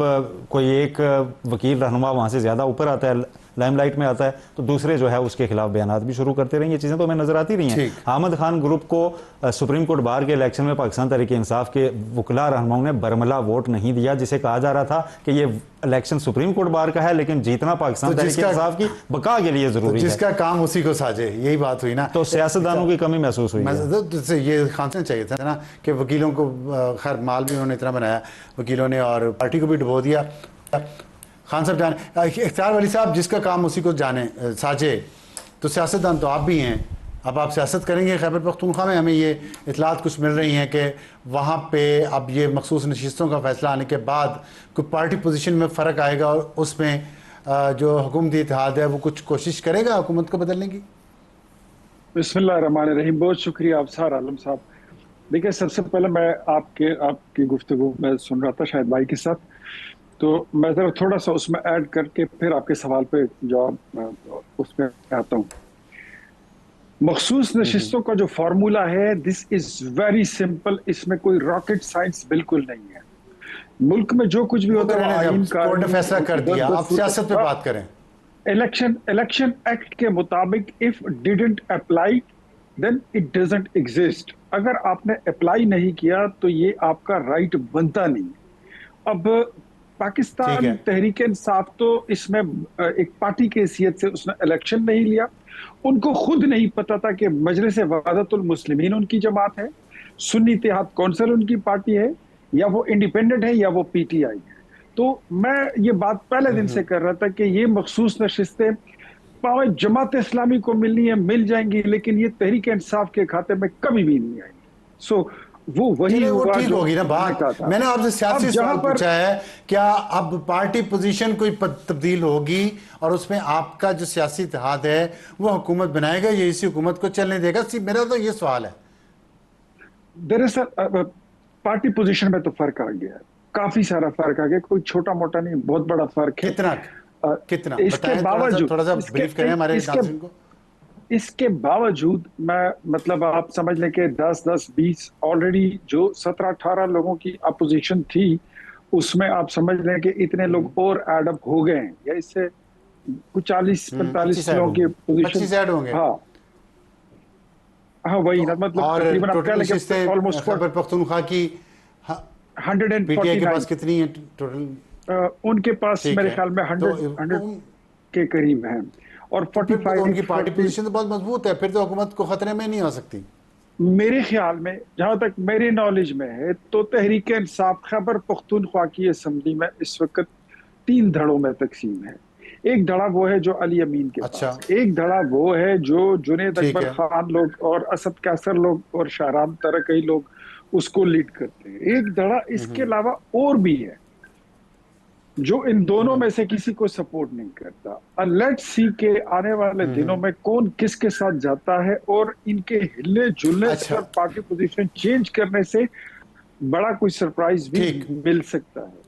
कोई एक वकील रहनुमा वहाँ से ज़्यादा ऊपर आता है, लाइमलाइट में आता है, तो दूसरे जो है उसके खिलाफ बयानात भी शुरू करते रहे। ये चीज़ें तो हमें नजर आती रही हैं। अहमद खान ग्रुप को सुप्रीम कोर्ट बार के इलेक्शन में पाकिस्तान तहरीक इंसाफ के वकला रहनुमाओं ने बरमला वोट नहीं दिया, जिसे कहा जा रहा था कि ये इलेक्शन सुप्रीम कोर्ट बार का है, लेकिन जीतना पाकिस्तान तहरीक इंसाफ की बका के लिए जरूरी है। जिसका काम उसी को साजे, यही बात हुई ना। तो सियासतदानों की कमी महसूस हुई। ये खांसना चाहिए था ना कि वकीलों को, खैर माल भी उन्होंने इतना बनाया वकीलों ने, और पार्टी को भी डुबो दिया। खान साहब जाने, इख्तियार वली साहब, जिसका काम उसी को जाने साजे, तो सियासतदान तो आप भी हैं, अब आप सियासत करेंगे। खैबर पख्तूनख्वा में हमें ये इतलात कुछ मिल रही हैं कि वहाँ पे अब ये मखसूस नशिस्तों का फैसला आने के बाद कोई पार्टी पोजीशन में फ़र्क आएगा और उसमें जो हुकूमती इत्तेहाद है वो कुछ कोशिश करेगा हुकूमत को बदलने की। बिस्मिल्लाहिर्रहमानिर्रहीम, बहुत शुक्रिया अफसार आलम साहब। देखिए, सबसे पहले मैं आपकी गुफ्तगू में सुन रहा था शायद भाई के साथ, तो मैं ज़रा थोड़ा सा उसमें ऐड करके फिर आपके सवाल पे जवाब उसमें आता हूँ। मखसूस नशिस्तों का जो फार्मूला है, दिस इज वेरी सिंपल, इसमें कोई रॉकेट साइंस बिल्कुल नहीं है। मुल्क में जो कुछ भी होता है आईन का कोर्ट ने फैसला कर दिया, आप सियासत पे बात करें। इलेक्शन एक्ट के मुताबिक if didn't apply then it doesn't exist. अगर आपने अप्लाई नहीं किया तो ये आपका राइट बनता नहीं। अब पाकिस्तान तहरीक इंसाफ तो इसमें एक पार्टी की हैसियत से उसने इलेक्शन नहीं लिया। उनको खुद नहीं पता था कि मजलिस वहादतुल मुस्लिमीन उनकी जमात है, सुन्नी इत्तेहाद कौंसिल उनकी पार्टी है, या वो इंडिपेंडेंट है या वो पीटीआई है। तो मैं ये बात पहले दिन से कर रहा था कि ये मखसूस नशिस्तें पावे जमात इस्लामी को मिलनी है, मिल जाएंगी, लेकिन ये तहरीक इंसाफ के खाते में कभी भी नहीं आएंगी। सो वो वही हुआ, ठीक होगी ना बात। मैंने आपसे सियासी सवाल पूछा है, क्या अब पार्टी पोजीशन कोई तब्दील होगी और उसमें आपका जो सियासी इत्तेहाद है वो हुकूमत बनाएगा या इसी हुकूमत को चलने देगा? मेरा तो ये सवाल है। दरअसल पार्टी पोजीशन में तो फर्क आ गया, काफी सारा फर्क आ गया, कोई छोटा मोटा नहीं, बहुत बड़ा फर्क है। कितना इसके बावजूद, थोड़ा सा ब्रीफ करें हमारे नाज़रीन को। इसके बावजूद मैं मतलब आप समझ लें कि 10-20 ऑलरेडी जो 17-18 लोगों की अपोजिशन थी, उसमें आप समझ लें कि इतने लोग और एड अप हो गए हैं, या इससे कुछ 40-45 लोगों की पोजीशन। हाँ वही ना, मतलब ऑलमोस्ट खैबर पख्तूनख्वा की 149 के पास कितनी है टोटल? उनके पास मेरे ख्याल में 100 के करीब हैं, और 45 उनकी पार्टी पोजीशन तो बहुत मजबूत है, फिर तो हुकूमत को खतरे में नहीं आ सकती। मेरे ख्याल में, जहां तक मेरे नॉलेज में है, तो तहरीक इंसाफ खैबर पख्तूनख्वा की असेंबली में इस वक्त 3 धड़ों में तकसीम है। एक धड़ा वो है जो अली अमीन के पास, एक धड़ा वो है जो जुनेद अकबर खान लोग और असद कैसर लोग और शाहराम तरकई लोग उसको लीड करते हैं। एक धड़ा इसके अलावा और भी है जो इन दोनों में से किसी को सपोर्ट नहीं करता। लेट्स सी के आने वाले दिनों में कौन किसके साथ जाता है, और इनके हिलने जुलने से पार्टी पोजीशन चेंज करने से बड़ा कोई सरप्राइज भी मिल सकता है,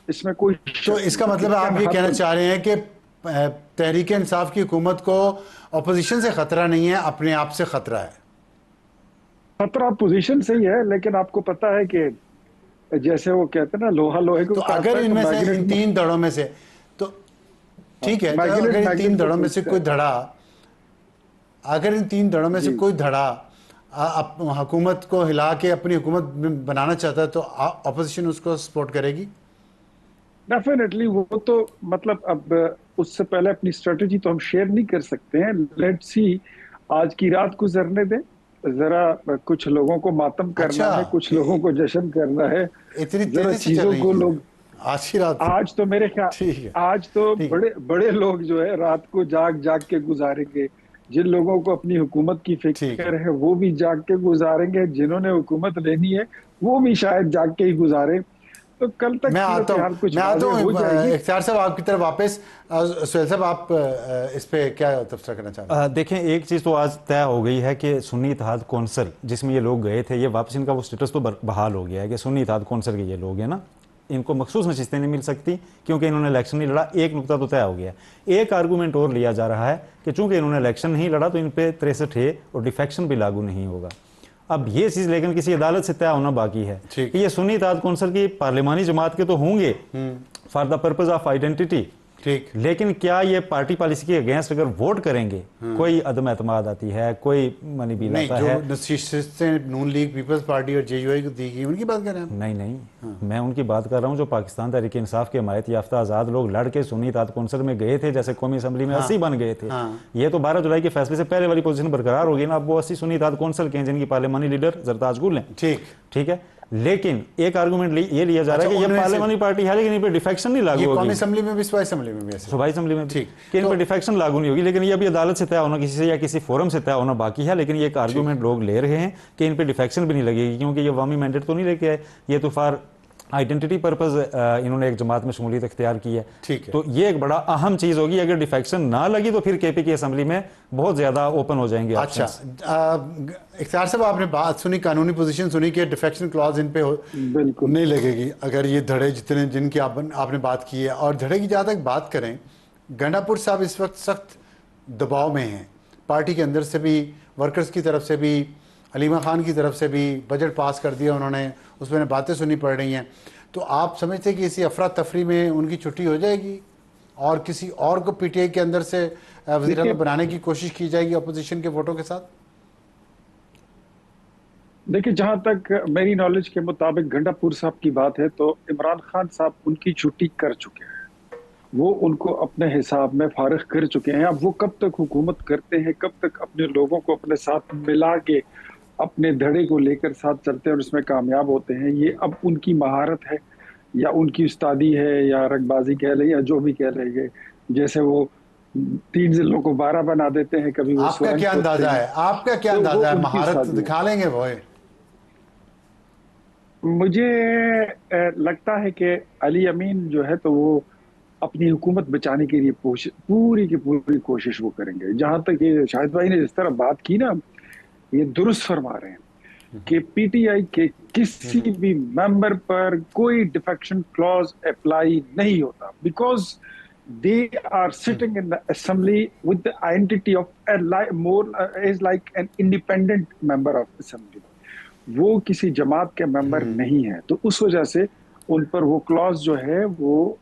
इसमें कोई। तो इसका मतलब आप ये कहना चाह रहे हैं कि तहरीक इंसाफ की हुकूमत को अपोजिशन से खतरा नहीं है, अपने आप से खतरा है? खतरा पोजीशन से ही है, लेकिन आपको पता है कि जैसे वो कहते हैं ना, लोहा लोहे को। तो अगर इनमें से इन 3 धड़ों में से, तो ठीक है, तो अगर इन 3 धड़ों में से कोई धड़ा, अगर इन 3 धड़ों में से कोई धड़ा हुकूमत को हिला के अपनी हुकूमत बनाना चाहता है, तो अपोजिशन उसको सपोर्ट करेगी? डेफिनेटली वो तो मतलब अब उससे पहले अपनी स्ट्रेटजी तो हम शेयर नहीं कर सकते हैं। लेट्स सी, आज की रात गुजरने दें जरा, कुछ लोगों को मातम करना अच्छा, है, कुछ लोगों को जश्न करना है। इतनी जरा तेजी से चल चीजों रही को है लोग, आज की रात? आज तो मेरे ख्याल, ठीक है, आज तो ठीक है। बड़े बड़े लोग जो है रात को जाग जाग के गुजारेंगे। जिन लोगों को अपनी हुकूमत की ठीक है। फिक्र है वो भी जाग के गुजारेंगे, जिन्होंने हुकूमत लेनी है वो भी शायद जाग के ही गुजारे। तो कल तक सूरत हाल कुछ वाज़ेह हो जाएगी। इख्तियार साहब आपकी तरफ वापस। सुहेल साहब, आप इस पे क्या तबसरा करना चाह रहे हैं? देखें, एक चीज़ तो आज तय हो गई है कि सुन्नी इत्तेहाद कौंसिल जिसमें ये लोग गए थे, ये वापस इनका वो स्टेटस तो बहाल हो गया है कि सुन्नी इत्तेहाद कौंसिल के ये लोग हैं ना, इनको मखसूस नशिस्तें नहीं मिल सकती क्योंकि इन्होंने इलेक्शन नहीं लड़ा। एक नुकता तो तय हो गया। एक आर्गूमेंट और लिया जा रहा है कि चूंकि इन्होंने इलेक्शन नहीं लड़ा तो इन पे 63A और डिफेक्शन भी लागू नहीं होगा। अब ये चीज़ लेकिन किसी अदालत से तय होना बाकी है कि ये सुन्नी इत्तेहाद कौंसिल की पार्लिमानी जमात के तो होंगे for the purpose of identity, ठीक। लेकिन क्या ये पार्टी पॉलिसी के अगेंस्ट अगर वोट करेंगे, कोई अदम एतमाद आती है, कोई मनी बिल नहीं, आता जो है। नशिस्तें नून लीग, पीपल्स पार्टी और जेयूआई को दी गई उनकी बात कर रहे हैं? नहीं नहीं, मैं उनकी बात कर रहा हूँ जो पाकिस्तान तहरीक इंसाफ के हमायत याफ्ता आज़ाद लोग लड़ के सुन्नी इत्तेहाद कौंसिल में गए थे, जैसे कौमी असम्बली में 80 बन गए थे। ये तो 12 जुलाई के फैसले से पहले वाली पोजीशन बरकरार होगी ना। अब वो 80 सुन्नी इत्तेहाद कौंसिल के हैं जिनकी पार्लियामानी लीडर जरताज गुल हैं। ठीक है, लेकिन एक आर्गूमेंट ये लिया जा रहा है कि ये पार्लियामानी पार्टी है लेकिन इन पे डिफेक्शन नहीं लागू होगी। कौमी असेंबली में भी, सूबाई असेंबली में भी ऐसे? सूबाई असेंबली में भी ठीक। कि इन पे डिफेक्शन लागू नहीं होगी, लेकिन ये अभी अदालत से तय होना, किसी से या किसी फोरम से तय होना बाकी है। लेकिन ये एक आर्गूमेंट लोग ले रहे हैं कि इन पे डिफेक्शन भी नहीं लगेगी क्योंकि ये अवामी मैंडेट तो नहीं लेके आए, ये तो फॉर आइडेंटिटी पर्पज इन्होंने एक जमात में शमूलियत इख्तियार की है। ठीक है। तो ये एक बड़ा अहम चीज़ होगी। अगर डिफेक्शन ना लगी तो फिर केपी की असेंबली में बहुत ज़्यादा ओपन हो जाएंगे। अच्छा, इख्तियार साहब आपने बात सुनी, कानूनी पोजीशन सुनी कि डिफेक्शन क्लॉज इन पे बिल्कुल नहीं लगेगी अगर ये धड़े जितने जिनकी आपने बात की है। और धड़े की जहाँ तक बात करें, गंडापुर साहब इस वक्त सख्त दबाव में हैं, पार्टी के अंदर से भी, वर्कर्स की तरफ से भी, अलीमा खान की तरफ से भी। बजट पास कर दिया उन्होंने, उसमें बातें सुननी पड़ रही हैं। तो आप समझते हैं कि इसी अफरा तफरी में उनकी छुट्टी हो जाएगी और किसी और को पीटीआई के अंदर से वज़ीर आला बनाने की कोशिश की जाएगी अपोजिशन के वोटों के साथ? देखिए, जहां तक मेरी नॉलेज के मुताबिक गंडापुर साहब की बात है तो इमरान खान साहब उनकी छुट्टी कर चुके हैं। वो उनको अपने हिसाब में फारिग कर चुके हैं। अब वो कब तक हुकूमत करते हैं, कब तक अपने लोगों को अपने साथ मिला के अपने धड़े को लेकर साथ चलते हैं और उसमें कामयाब होते हैं, ये अब उनकी महारत है या उनकी उस्तादी है या रगबाजी कह लें या जो भी कह लेंगे। जैसे वो 3 जिलों को 12 बना देते हैं, कभी वो आपका क्या अंदाजा है? आपका क्या अंदाजा है? महारत दिखा लेंगे वो? मुझे लगता है कि अली अमीन जो है तो वो अपनी हुकूमत बचाने के लिए पूरी की पूरी कोशिश वो करेंगे। जहां तक ये शाहिद भाई ने जिस तरह बात की ना, ये दुरुस्त फरमा रहे हैं कि पीटीआई के किसी भी मेंबर पर कोई डिफेक्शन क्लॉज अप्लाई नहीं होता, because they are sitting in the assembly with the identity of more is like an independent member of assembly. वो किसी जमात के मेंबर नहीं है, तो उस वजह से उन पर वो क्लॉज जो है वो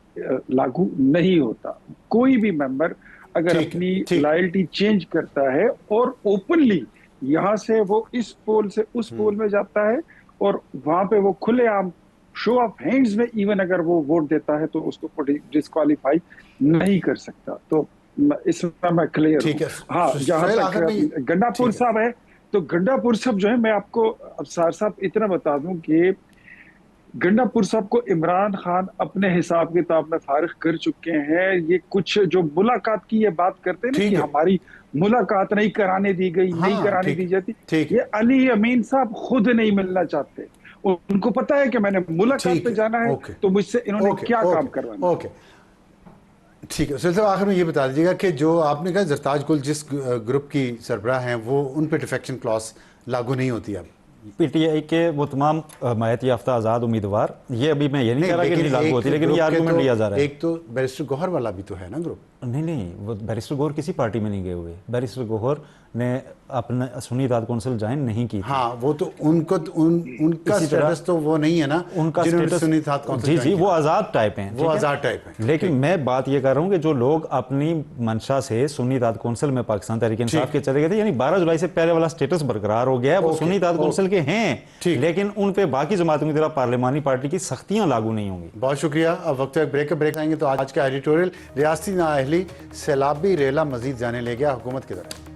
लागू नहीं होता। कोई भी मेंबर अगर अपनी लॉयल्टी चेंज करता है और ओपनली यहाँ से वो इस पोल से उस पोल में जाता है और वहां पे वो खुलेआम शो ऑफ हैंड्स में इवन अगर वो वोट देता है तो उसको डिस्क्वालीफाई नहीं कर सकता। तो इसमें मैं क्लियर हूं। हाँ, जहां तक गंडापुर साहब है तो गंडापुर साहब जो है, मैं आपको अब साहब इतना बता दूं कि गंडापुर साहब को इमरान खान अपने हिसाब किताब में फारिग कर चुके हैं। ये कुछ जो मुलाकात की ये बात करते हैं ना कि हमारी मुलाकात नहीं कराने दी गई, नहीं कराने दी जाती, ये अली अमीन साहब खुद नहीं मिलना चाहते। उनको पता है कि मैंने मुलाकात पे जाना है तो मुझसे इन्होंने क्या काम करवाना। ओके, ठीक है। सिलसिला आखिर में ये बता दीजिएगा कि जो आपने कहा जरताज गुल जिस ग्रुप की सरबराह हैं वो उन पे डिफेक्शन क्लॉज लागू नहीं होती। अब पीटीआई के वो तमाम हमायत याफ्ता आज़ाद उम्मीदवार, ये अभी मैं ये नहीं कह रहा कि नहीं लागू होती, लेकिन ये आर्गूमेंट लिया जा रहा है। एक तो बैरिस्टर गौहर वाला भी तो है ना ग्रुप, नहीं, वो बैरिस्टर गौहर किसी पार्टी में नहीं गए हुए। बैरिस्टर गौहर ने अपना सुन्नी इत्तेहाद कौंसिल ज्वाइन नहीं की थी। हाँ, वो तो उनका स्टेटस तो वो नहीं है ना, उनका जिन्होंने सुन्नी स्टेटस इत्तेहाद कौंसिल जी वो आज़ाद टाइप हैं, वो आज़ाद टाइप हैं। लेकिन मैं बात ये कर रहा हूँ कि जो लोग अपनी मंशा से सुन्नी इत्तेहाद कौंसिल में पाकिस्तान तहरीक इंसाफ के चले गए थे, यानी 12 जुलाई से पहले वाला स्टेटस बरकरार हो गया है, वो सुन्नी इत्तेहाद कौंसिल के हैं, लेकिन उन पे बाकी जमातों की तरह पार्लिमानी पार्टी की सख्तियां लागू नहीं होंगी। बहुत शुक्रिया। अब वक्त ब्रेक आएंगे तो आज का एडिटोरियल रियासती नाअहली सैलाबी रेला मजीद जाने ले गया हुकूमत की तरफ।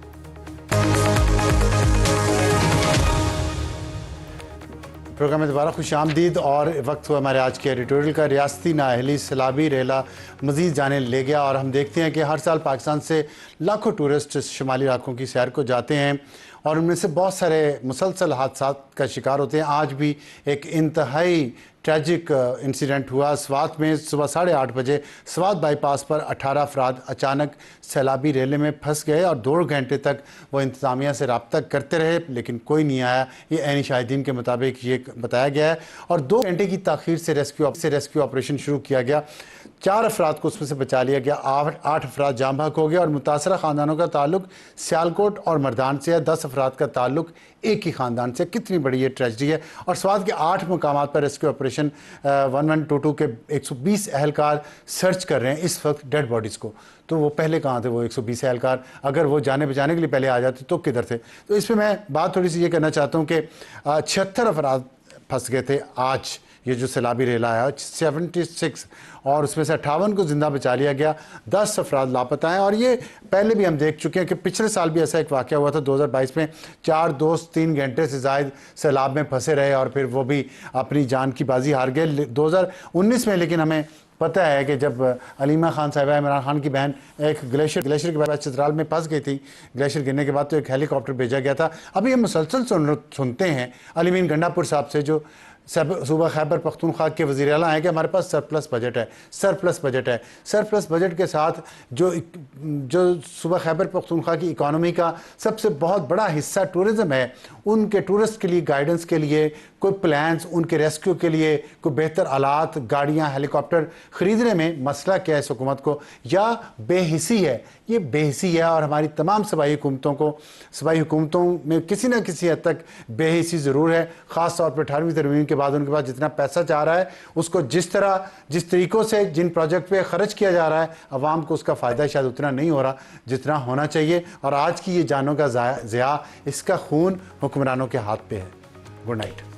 प्रोग्राम में दोबारा खुश आमदीद और वक्त हुआ हमारे आज के एडिटोरियल का। रियासती नाअहली सैलाबी रेला मजीद जाने ले गया और हम देखते हैं कि हर साल पाकिस्तान से लाखों टूरिस्ट शुमाली इलाकों की सैर को जाते हैं और उनमें से बहुत सारे मुसलसल हादसात का शिकार होते हैं। आज भी एक इंतहाई ट्रैजिक इंसिडेंट हुआ स्वात में। सुबह 8:30 बजे स्वात बाईपास पर 18 अफराद अचानक सैलाबी रेले में फंस गए और 2 घंटे तक वो इंतज़ामिया से रब्ता करते रहे, लेकिन कोई नहीं आया। ये ऐनी शाहिदीन के मुताबिक ये बताया गया है और 2 घंटे की ताख़ीर से रेस्क्यू ऑपरेशन शुरू किया गया। 4 अफराद को उसमें से बचा लिया गया, 8 अफराद जाम बहक हो गए और मुतासरा ख़ानदानों का ताल्लुक सियालकोट और मर्दान से है। 10 अफराद का ताल्लुक एक ही ख़ानदान से। कितनी बड़ी ये ट्रेजिडी है। और स्वात के 8 मकामात पर रेस्क्यू ऑपरेशन 1122 के 120 एहलकार सर्च कर रहे हैं इस वक्त डेड बॉडीज़ को। तो वो पहले कहाँ थे वो 120 एहलकार? अगर वो जाने बचाने के लिए पहले आ जाते तो किधर थे? तो इस पर मैं बात थोड़ी सी ये करना चाहता हूँ कि 76 अफराद फंस गए थे आज ये जो सैलाबी रेला है, 76, और उसमें से 58 को ज़िंदा बचा लिया गया। 10 अफराद लापता हैं और ये पहले भी हम देख चुके हैं कि पिछले साल भी ऐसा एक वाक़या हुआ था 2022 में। 4 दोस्त 3 घंटे से ज़ायद सैलाब में फंसे रहे और फिर वो भी अपनी जान की बाजी हार गए 2019 में। लेकिन हमें पता है कि जब अलीमा खान साहिबा इमरान खान की बहन एक ग्लेशियर के बाद चित्राल में फंस गई थी, ग्लेशियर गिरने के बाद तो एक हेलीकॉप्टर भेजा गया था। अभी हम मुसलसल सुनते हैं अलीमीन गंडापुर साहब से जो सूबा खैबर पख्तूनख्वा के वज़ीर आला हैं कि हमारे पास सरप्लस बजट है। सरप्लस बजट के साथ जो सूबा खैबर पख्तूनख्वा की इकानमी का सबसे बहुत बड़ा हिस्सा टूरिज़म है, उनके टूरिस्ट के लिए गाइडेंस के लिए कोई प्लान्स, उनके रेस्क्यू के लिए कोई बेहतर आलात, गाड़ियाँ, हेलीकॉप्टर ख़रीदने में मसला क्या है इस हुकूमत को, या बेहिसी है? ये बेहिसी है और हमारी तमाम सूबाई हुकूमतों में किसी न किसी हद तक बेहिसी ज़रूर है। ख़ास तौर पर 18वीं तरमीम के बाद उनके पास जितना पैसा चाह रहा है उसको जिस तरीक़ों से जिन प्रोजेक्ट पे ख़र्च किया जा रहा है, अवाम को उसका फ़ायदा शायद उतना नहीं हो रहा जितना होना चाहिए। और आज की ये जानों का ज़िया, इसका खून हुक्मरानों के हाथ पे है। Good night.